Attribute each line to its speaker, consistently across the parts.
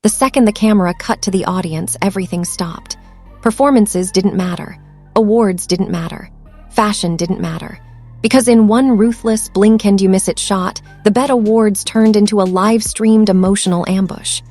Speaker 1: The second the camera cut to the audience, everything stopped. Performances didn't matter. Awards didn't matter. Fashion didn't matter. Because in one ruthless blink-and-you-miss-it shot, the Bet Awards turned into a live-streamed emotional ambush.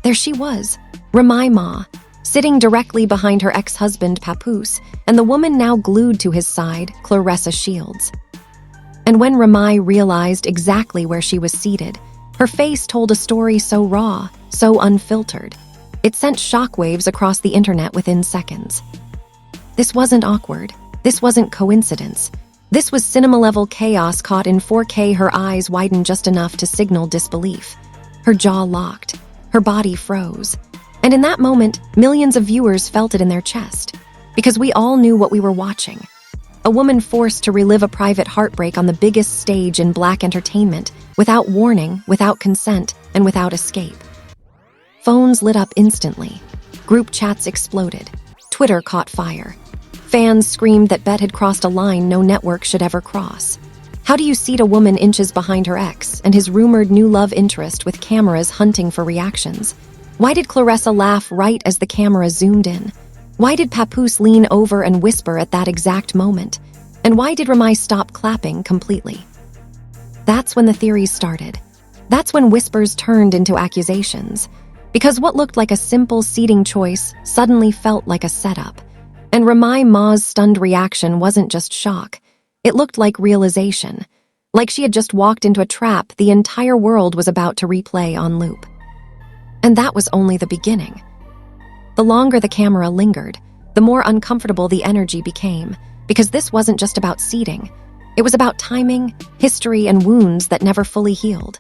Speaker 1: There she was, Remy Ma, sitting directly behind her ex-husband Papoose, and the woman now glued to his side, Claressa Shields. And when Remy realized exactly where she was seated, her face told a story so raw, so unfiltered. It sent shockwaves across the internet within seconds. This wasn't awkward. This wasn't coincidence. This was cinema-level chaos caught in 4K. Her eyes widened just enough to signal disbelief. Her jaw locked. Her body froze. And in that moment, millions of viewers felt it in their chest. Because we all knew what we were watching. A woman forced to relive a private heartbreak on the biggest stage in Black entertainment, without warning, without consent, and without escape. Phones lit up instantly. Group chats exploded. Twitter caught fire. Fans screamed that Bet had crossed a line no network should ever cross. How do you seat a woman inches behind her ex and his rumored new love interest with cameras hunting for reactions? Why did Claressa laugh right as the camera zoomed in? Why did Papoose lean over and whisper at that exact moment? And why did Remy stop clapping completely? That's when the theories started. That's when whispers turned into accusations. Because what looked like a simple seating choice suddenly felt like a setup. And Remy Ma's stunned reaction wasn't just shock. It looked like realization. Like she had just walked into a trap the entire world was about to replay on loop. And that was only the beginning. The longer the camera lingered, the more uncomfortable the energy became, because this wasn't just about seating. It was about timing, history, and wounds that never fully healed.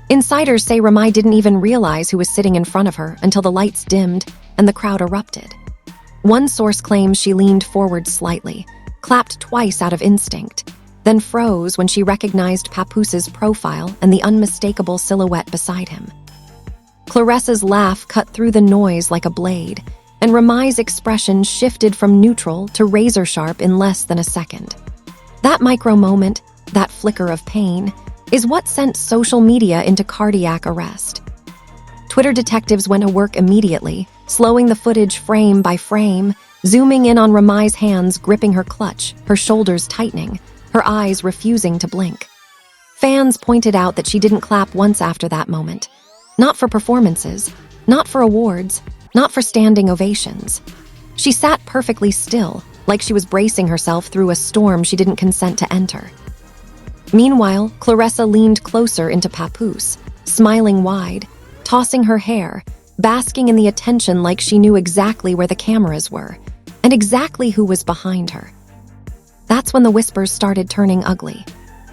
Speaker 1: Insiders say Remy didn't even realize who was sitting in front of her until the lights dimmed and the crowd erupted. One source claims she leaned forward slightly, clapped twice out of instinct, then froze when she recognized Papoose's profile and the unmistakable silhouette beside him. Claressa's laugh cut through the noise like a blade, and Remy's expression shifted from neutral to razor-sharp in less than a second. That micro-moment, that flicker of pain, is what sent social media into cardiac arrest. Twitter detectives went to work immediately, slowing the footage frame by frame, zooming in on Remy's hands gripping her clutch, her shoulders tightening, her eyes refusing to blink. Fans pointed out that she didn't clap once after that moment. Not for performances, not for awards, not for standing ovations. She sat perfectly still, like she was bracing herself through a storm she didn't consent to enter. Meanwhile, Claressa leaned closer into Papoose, smiling wide, tossing her hair, basking in the attention like she knew exactly where the cameras were, and exactly who was behind her. That's when the whispers started turning ugly.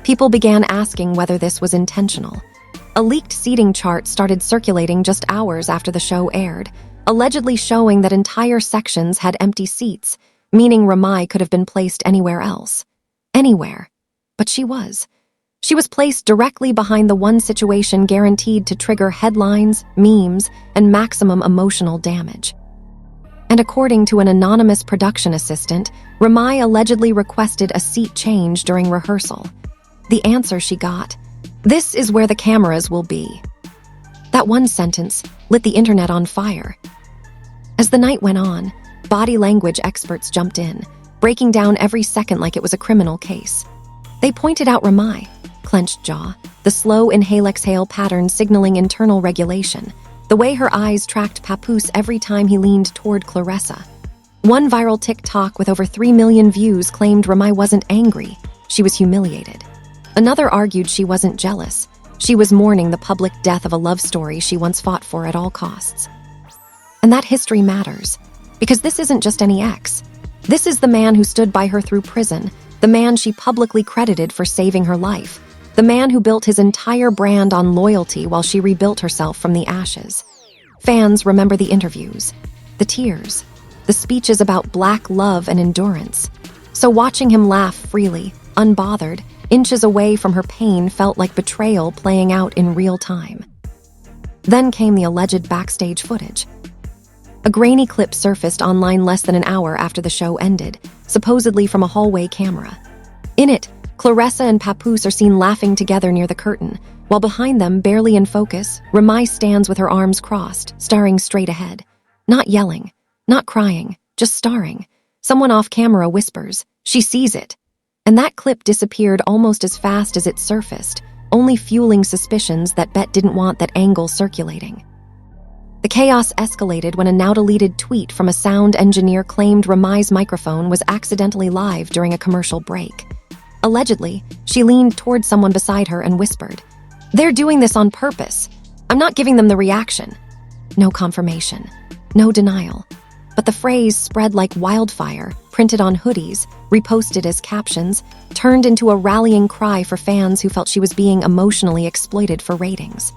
Speaker 1: People began asking whether this was intentional. A leaked seating chart started circulating just hours after the show aired, allegedly showing that entire sections had empty seats, meaning Remy could have been placed anywhere else. Anywhere. But she was. She was placed directly behind the one situation guaranteed to trigger headlines, memes, and maximum emotional damage. And according to an anonymous production assistant, Remy allegedly requested a seat change during rehearsal. The answer she got: "This is where the cameras will be." That one sentence lit the internet on fire. As the night went on, body language experts jumped in, breaking down every second like it was a criminal case. They pointed out Remy, clenched jaw, the slow inhale-exhale pattern signaling internal regulation, the way her eyes tracked Papoose every time he leaned toward Claressa. One viral TikTok with over 3 million views claimed Remy wasn't angry, she was humiliated. Another argued she wasn't jealous, she was mourning the public death of a love story she once fought for at all costs. And that history matters, because this isn't just any ex. This is the man who stood by her through prison, the man she publicly credited for saving her life, the man who built his entire brand on loyalty while she rebuilt herself from the ashes. Fans remember the interviews, the tears, the speeches about Black love and endurance. So watching him laugh freely, unbothered, inches away from her pain felt like betrayal playing out in real time. Then came the alleged backstage footage. A grainy clip surfaced online less than an hour after the show ended, supposedly from a hallway camera. In it, Claressa and Papoose are seen laughing together near the curtain, while behind them, barely in focus, Remy stands with her arms crossed, staring straight ahead. Not yelling, not crying, just staring. Someone off camera whispers, "She sees it." And that clip disappeared almost as fast as it surfaced, only fueling suspicions that Bet didn't want that angle circulating. The chaos escalated when a now-deleted tweet from a sound engineer claimed Remy's microphone was accidentally live during a commercial break. Allegedly, she leaned toward someone beside her and whispered, "They're doing this on purpose. I'm not giving them the reaction." No confirmation, no denial. But the phrase spread like wildfire, printed on hoodies, reposted as captions, turned into a rallying cry for fans who felt she was being emotionally exploited for ratings.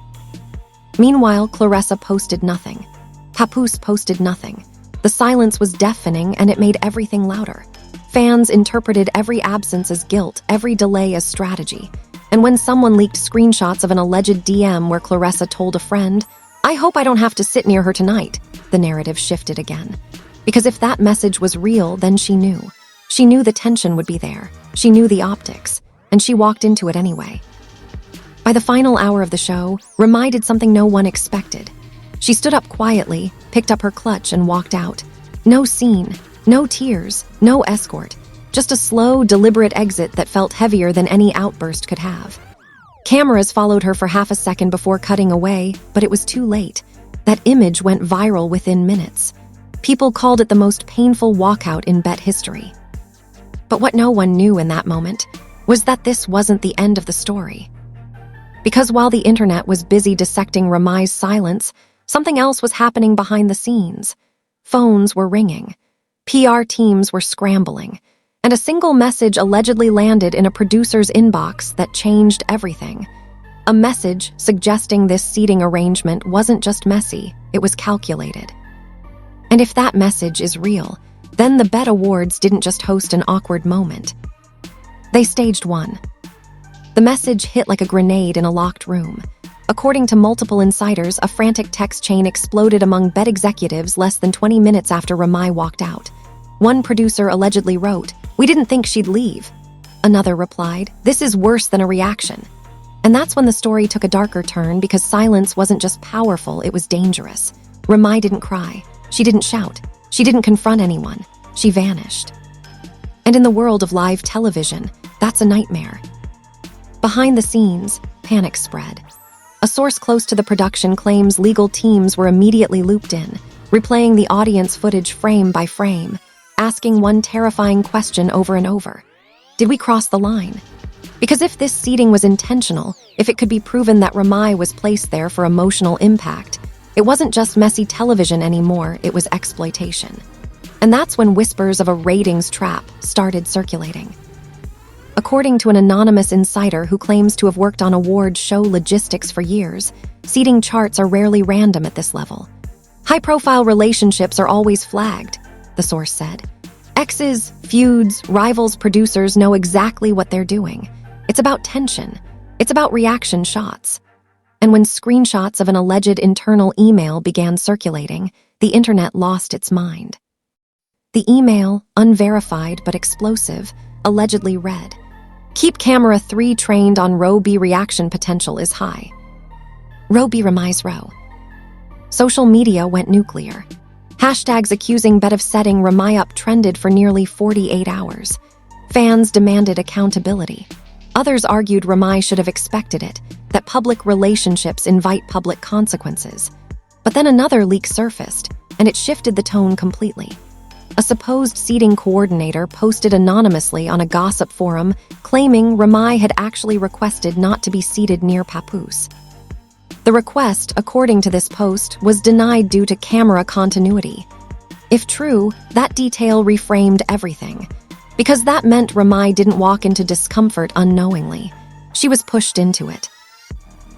Speaker 1: Meanwhile, Claressa posted nothing. Papoose posted nothing. The silence was deafening and it made everything louder. Fans interpreted every absence as guilt, every delay as strategy. And when someone leaked screenshots of an alleged DM where Claressa told a friend, "I hope I don't have to sit near her tonight," the narrative shifted again. Because if that message was real, then she knew. She knew the tension would be there. She knew the optics. And she walked into it anyway. By the final hour of the show, Remy did something no one expected. She stood up quietly, picked up her clutch, and walked out. No scene, no tears, no escort. Just a slow, deliberate exit that felt heavier than any outburst could have. Cameras followed her for half a second before cutting away, but it was too late. That image went viral within minutes. People called it the most painful walkout in Bet history. But what no one knew in that moment was that this wasn't the end of the story. Because while the internet was busy dissecting Remy's silence, something else was happening behind the scenes. Phones were ringing. PR teams were scrambling. And a single message allegedly landed in a producer's inbox that changed everything. A message suggesting this seating arrangement wasn't just messy, it was calculated. And if that message is real, then the Bet Awards didn't just host an awkward moment. They staged one. The message hit like a grenade in a locked room. According to multiple insiders, a frantic text chain exploded among Bet executives less than 20 minutes after Remy walked out. One producer allegedly wrote, "We didn't think she'd leave." Another replied, "This is worse than a reaction." And that's when the story took a darker turn because silence wasn't just powerful, it was dangerous. Remy didn't cry. She didn't shout. She didn't confront anyone. She vanished. And in the world of live television, that's a nightmare. Behind the scenes, panic spread. A source close to the production claims legal teams were immediately looped in, replaying the audience footage frame by frame, asking one terrifying question over and over. Did we cross the line? Because if this seating was intentional, if it could be proven that Remy was placed there for emotional impact, it wasn't just messy television anymore, it was exploitation. And that's when whispers of a ratings trap started circulating. According to an anonymous insider who claims to have worked on awards show logistics for years, seating charts are rarely random at this level. High-profile relationships are always flagged, the source said. Exes, feuds, rivals, producers know exactly what they're doing. It's about tension. It's about reaction shots. And when screenshots of an alleged internal email began circulating, the internet lost its mind. The email, unverified but explosive, allegedly read, "Keep camera 3 trained on row B, reaction potential is high." Row B Remy's row. Social media went nuclear. Hashtags accusing Bet of setting Remy up trended for nearly 48 hours. Fans demanded accountability. Others argued Remy should have expected it, that public relationships invite public consequences. But then another leak surfaced, and it shifted the tone completely. A supposed seating coordinator posted anonymously on a gossip forum claiming Remy had actually requested not to be seated near Papoose. The request, according to this post, was denied due to camera continuity. If true, that detail reframed everything. Because that meant Remy didn't walk into discomfort unknowingly. She was pushed into it.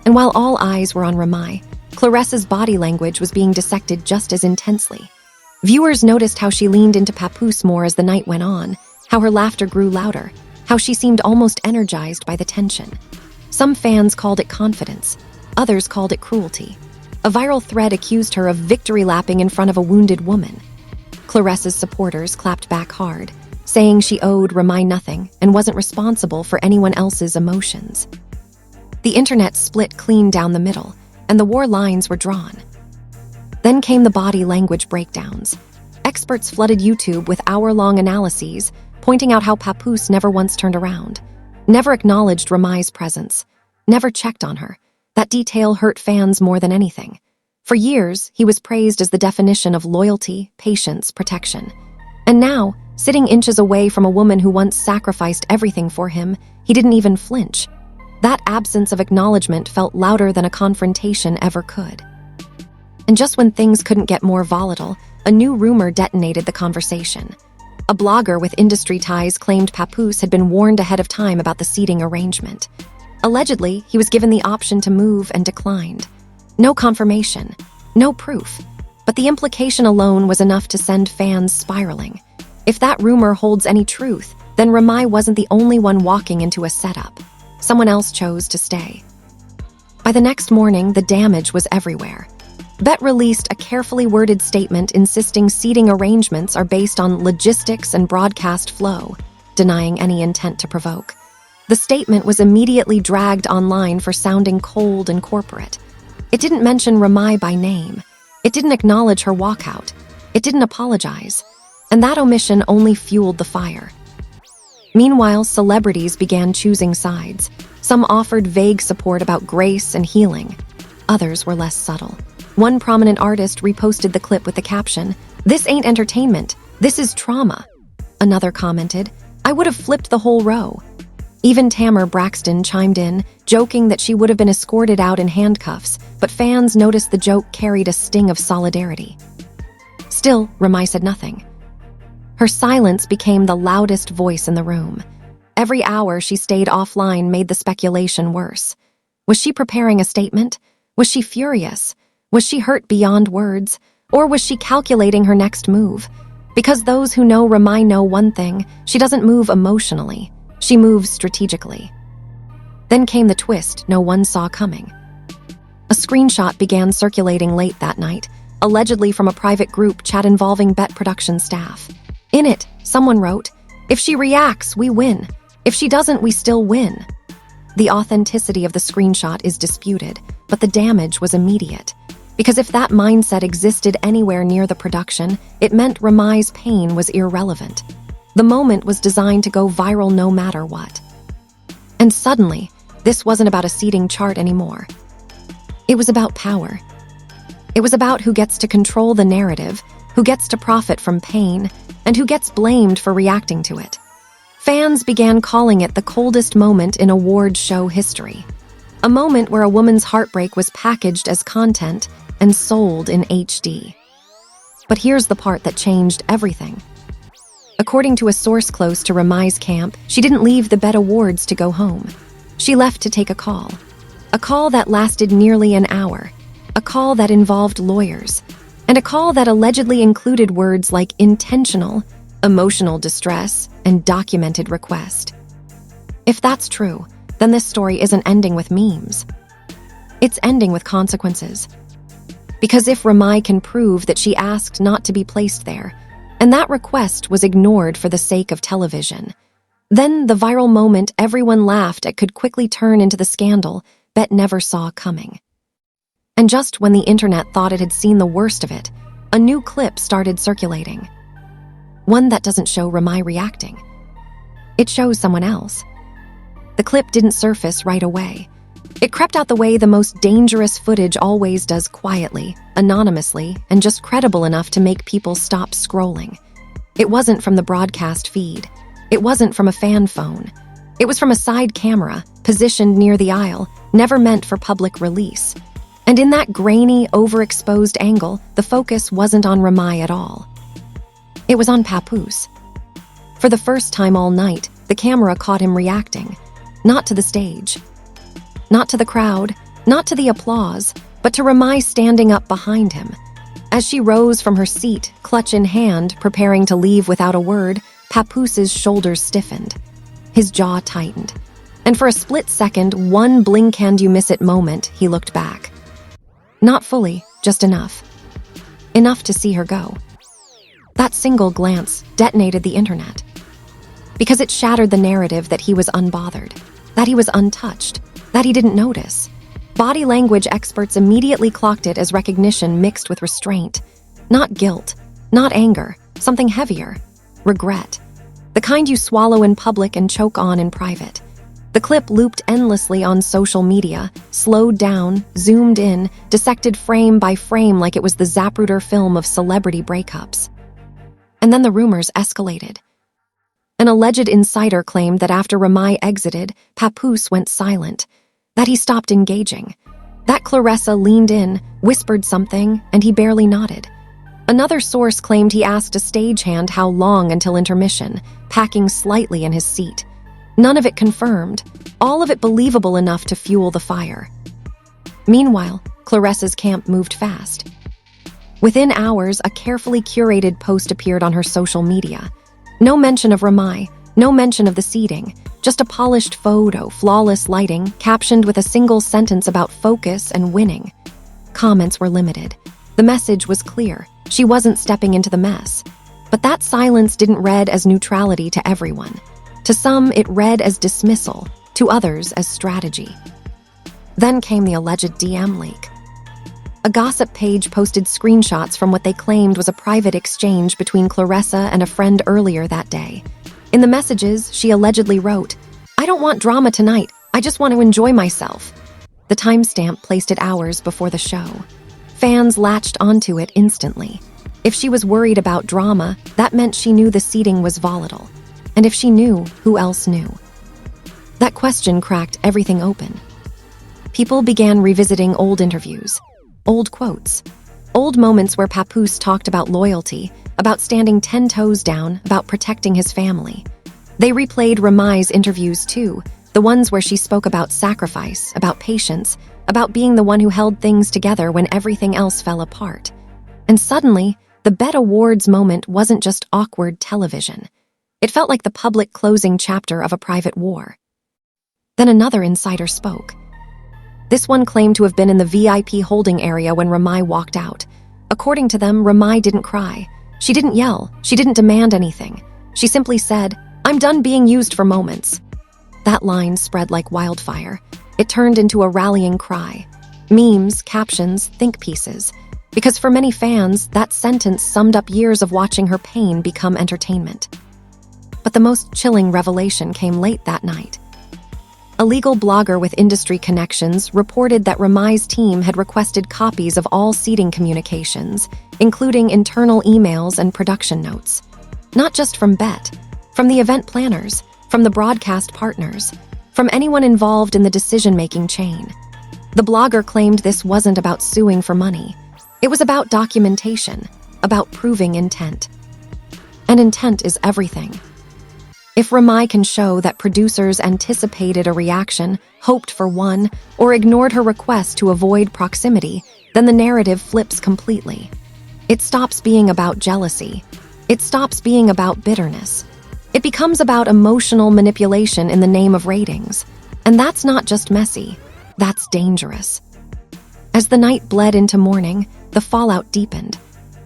Speaker 1: And while all eyes were on Remy, Claressa's body language was being dissected just as intensely. Viewers noticed how she leaned into Papoose more as the night went on, how her laughter grew louder, how she seemed almost energized by the tension. Some fans called it confidence. Others called it cruelty. A viral thread accused her of victory lapping in front of a wounded woman. Claressa's supporters clapped back hard, saying she owed Remy nothing and wasn't responsible for anyone else's emotions. The internet split clean down the middle, and the war lines were drawn. Then came the body language breakdowns. Experts flooded YouTube with hour-long analyses, pointing out how Papoose never once turned around, never acknowledged Remy's presence, never checked on her. That detail hurt fans more than anything. For years, he was praised as the definition of loyalty, patience, protection. And now, sitting inches away from a woman who once sacrificed everything for him, he didn't even flinch. That absence of acknowledgement felt louder than a confrontation ever could. And just when things couldn't get more volatile, a new rumor detonated the conversation. A blogger with industry ties claimed Papoose had been warned ahead of time about the seating arrangement. Allegedly, he was given the option to move and declined. No confirmation, no proof, but the implication alone was enough to send fans spiraling. If that rumor holds any truth, then Remy wasn't the only one walking into a setup. Someone else chose to stay. By the next morning, the damage was everywhere. Bet released a carefully worded statement insisting seating arrangements are based on logistics and broadcast flow, denying any intent to provoke. The statement was immediately dragged online for sounding cold and corporate. It didn't mention Remy by name. It didn't acknowledge her walkout. It didn't apologize. And that omission only fueled the fire. Meanwhile, celebrities began choosing sides. Some offered vague support about grace and healing. Others were less subtle. One prominent artist reposted the clip with the caption, "This ain't entertainment, this is trauma." Another commented, "I would have flipped the whole row." Even Tamar Braxton chimed in, joking that she would have been escorted out in handcuffs, but fans noticed the joke carried a sting of solidarity. Still, Remy said nothing. Her silence became the loudest voice in the room. Every hour she stayed offline made the speculation worse. Was she preparing a statement? Was she furious? Was she hurt beyond words? Or was she calculating her next move? Because those who know Remy know one thing, she doesn't move emotionally. She moves strategically. Then came the twist no one saw coming. A screenshot began circulating late that night, allegedly from a private group chat involving Bet production staff. In it, someone wrote, "If she reacts, we win. If she doesn't, we still win." The authenticity of the screenshot is disputed, but the damage was immediate. Because if that mindset existed anywhere near the production, it meant Remy's pain was irrelevant. The moment was designed to go viral no matter what. And suddenly, this wasn't about a seating chart anymore. It was about power. It was about who gets to control the narrative, who gets to profit from pain, and who gets blamed for reacting to it. Fans began calling it the coldest moment in award show history. A moment where a woman's heartbreak was packaged as content and sold in HD. But here's the part that changed everything. According to a source close to Remy's camp, she didn't leave the Bet Awards to go home. She left to take a call. A call that lasted nearly an hour. A call that involved lawyers. And a call that allegedly included words like intentional, emotional distress, and documented request. If that's true, then this story isn't ending with memes. It's ending with consequences. Because if Remy can prove that she asked not to be placed there, and that request was ignored for the sake of television, then the viral moment everyone laughed at could quickly turn into the scandal Bet never saw coming. And just when the internet thought it had seen the worst of it, a new clip started circulating. One that doesn't show Remy reacting. It shows someone else. The clip didn't surface right away. It crept out the way the most dangerous footage always does, quietly, anonymously, and just credible enough to make people stop scrolling. It wasn't from the broadcast feed. It wasn't from a fan phone. It was from a side camera, positioned near the aisle, never meant for public release. And in that grainy, overexposed angle, the focus wasn't on Remy at all. It was on Papoose. For the first time all night, the camera caught him reacting. Not to the stage. Not to the crowd, not to the applause, but to Remy standing up behind him. As she rose from her seat, clutch in hand, preparing to leave without a word, Papoose's shoulders stiffened. His jaw tightened. And for a split second, one blink-and-you-miss-it moment, he looked back. Not fully, just enough. Enough to see her go. That single glance detonated the internet. Because it shattered the narrative that he was unbothered, that he was untouched, That he didn't notice. Body language experts immediately clocked it as recognition mixed with restraint. Not guilt, not anger, something heavier. Regret. The kind you swallow in public and choke on in private. The clip looped endlessly on social media, slowed down, zoomed in, dissected frame by frame like it was the Zapruder film of celebrity breakups. And then the rumors escalated. An alleged insider claimed that after Remy exited, Papoose went silent, that he stopped engaging, that Claressa leaned in, whispered something, and he barely nodded. Another source claimed he asked a stagehand how long until intermission, packing slightly in his seat. None of it confirmed, all of it believable enough to fuel the fire. Meanwhile, Claressa's camp moved fast. Within hours, a carefully curated post appeared on her social media. No mention of Remy, no mention of the seating, just a polished photo, flawless lighting, captioned with a single sentence about focus and winning. Comments were limited. The message was clear. She wasn't stepping into the mess. But that silence didn't read as neutrality to everyone. To some, it read as dismissal, to others as strategy. Then came the alleged DM leak. A gossip page posted screenshots from what they claimed was a private exchange between Claressa and a friend earlier that day. In the messages, she allegedly wrote, "I don't want drama tonight, I just want to enjoy myself." The timestamp placed it hours before the show. Fans latched onto it instantly. If she was worried about drama, that meant she knew the seating was volatile. And if she knew, who else knew? That question cracked everything open. People began revisiting old interviews, old quotes, old moments where Papoose talked about loyalty, about standing 10 toes down, about protecting his family. They replayed Remy's interviews too, the ones where she spoke about sacrifice, about patience, about being the one who held things together when everything else fell apart. And suddenly, the Bet Awards moment wasn't just awkward television. It felt like the public closing chapter of a private war. Then another insider spoke. This one claimed to have been in the VIP holding area when Remy walked out. According to them, Remy didn't cry. She didn't yell. She didn't demand anything. She simply said, "I'm done being used for moments." That line spread like wildfire. It turned into a rallying cry. Memes, captions, think pieces. Because for many fans, that sentence summed up years of watching her pain become entertainment. But the most chilling revelation came late that night. A legal blogger with industry connections reported that Remy's team had requested copies of all seating communications, including internal emails and production notes. Not just from Bet, from the event planners, from the broadcast partners, from anyone involved in the decision-making chain. The blogger claimed this wasn't about suing for money. It was about documentation, about proving intent. And intent is everything. If Remy can show that producers anticipated a reaction, hoped for one, or ignored her request to avoid proximity, then the narrative flips completely. It stops being about jealousy. It stops being about bitterness. It becomes about emotional manipulation in the name of ratings. And that's not just messy, that's dangerous. As the night bled into morning, the fallout deepened.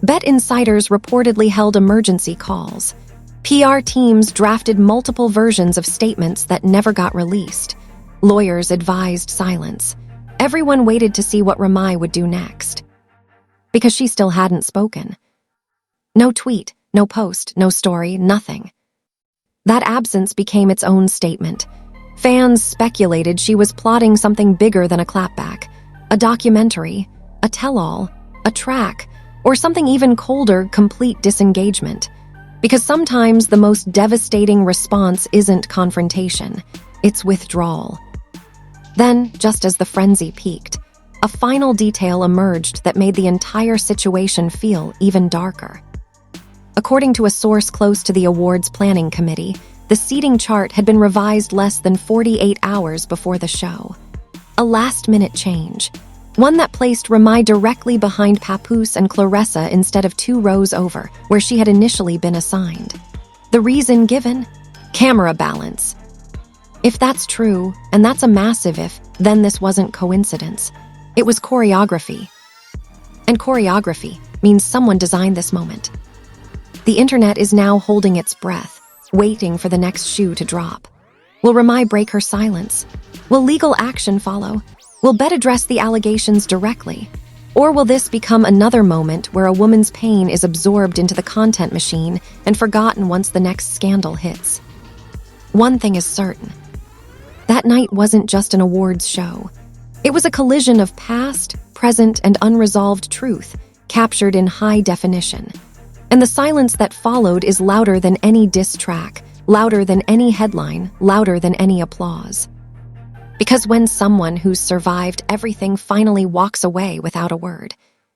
Speaker 1: Bet insiders reportedly held emergency calls. PR teams drafted multiple versions of statements that never got released. Lawyers advised silence. Everyone waited to see what Remy would do next. Because she still hadn't spoken. No tweet, no post, no story, nothing. That absence became its own statement. Fans speculated she was plotting something bigger than a clapback, a documentary, a tell-all, a track, or something even colder, complete disengagement. Because sometimes the most devastating response isn't confrontation, it's withdrawal. Then, just as the frenzy peaked, a final detail emerged that made the entire situation feel even darker. According to a source close to the awards planning committee, the seating chart had been revised less than 48 hours before the show. A last-minute change, one that placed Remy directly behind Papoose and Claressa instead of 2 rows over, where she had initially been assigned. The reason given? Camera balance. If that's true, and that's a massive if, then this wasn't coincidence. It was choreography. And choreography means someone designed this moment. The internet is now holding its breath, waiting for the next shoe to drop. Will Remy break her silence? Will legal action follow? Will Bet address the allegations directly? Or will this become another moment where a woman's pain is absorbed into the content machine and forgotten once the next scandal hits? One thing is certain. That night wasn't just an awards show. It was a collision of past, present, and unresolved truth, captured in high definition. And the silence that followed is louder than any diss track, louder than any headline, louder than any applause. Because when someone who's survived everything finally walks away without a word,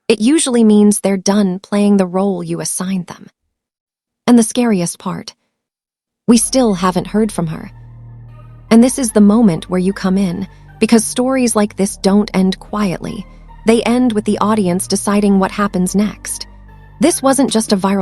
Speaker 1: it usually means they're done playing the role you assigned them. And the scariest part, we still haven't heard from her. And this is the moment where you come in, because stories like this don't end quietly. They end with the audience deciding what happens next. This wasn't just a viral